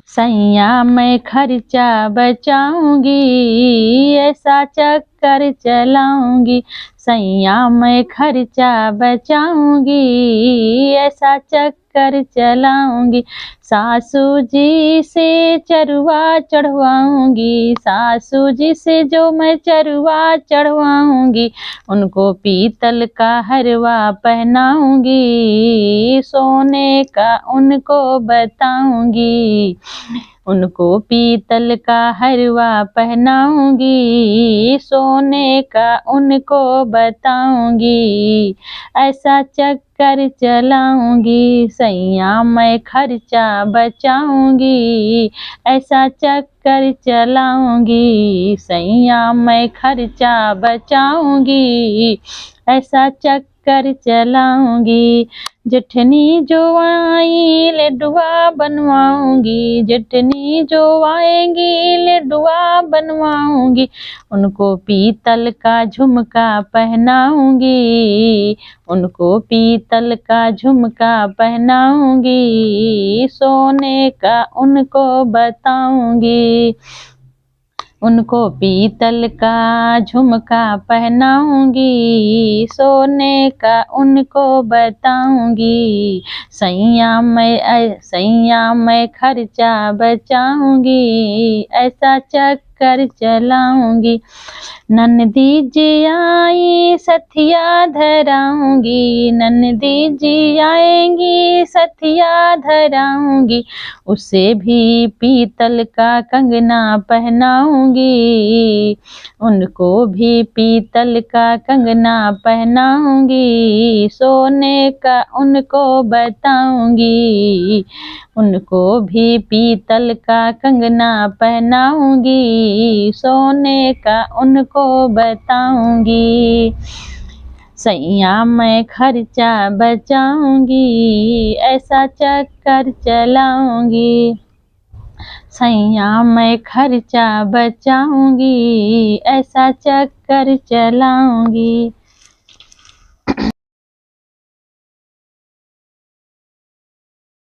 सैया मैं खर्चा बचाऊंगी, ऐसा चक्कर चलाऊंगी। सैया मैं खर्चा बचाऊंगी, ऐसा चक्कर चलाऊंगी। सासू जी से चरुआ चढ़वाऊंगी, सासू जी से जो मैं चरुआ चढ़वाऊंगी, उनको पीतल का हरवा पहनाऊंगी, सोने का उनको बताऊंगी। उनको पीतल का हरवा पहनाऊंगी, सोने का उनको बताऊंगी। ऐसा चक्कर चलाऊंगी, सैया मैं खर्चा बचाऊंगी। ऐसा चक्कर चलाऊंगी, सैया मैं खर्चा बचाऊंगी। ऐसा चक्कर चलाऊंगी। जेठनी जो आई लड्डुआ बनवाऊंगी, जेठनी जो आएंगी लड्डुआ बनवाऊंगी। उनको पीतल का झुमका पहनाऊंगी, उनको पीतल का झुमका पहनाऊंगी, सोने का उनको बताऊंगी। उनको पीतल का झुमका पहनाऊंगी, सोने का उनको बताऊंगी। सैया मैं खर्चा बचाऊंगी, ऐसा चक्कर चलाऊंगी। ननदी जी आई सथिया धराऊंगी, ननदी जी आएंगी सथिया धराऊंगी। उसे भी पीतल का कंगना पहनाऊंगी, उनको भी पीतल का कंगना पहनाऊंगी, सोने का उनको बताऊंगी। उनको भी पीतल का कंगना पहनाऊंगी, सोने का उनको बताऊंगी। सैया मैं खर्चा बचाऊंगी, ऐसा चक्कर चलाऊंगी। सैया मैं खर्चा बचाऊंगी, ऐसा चक्कर चलाऊंगी।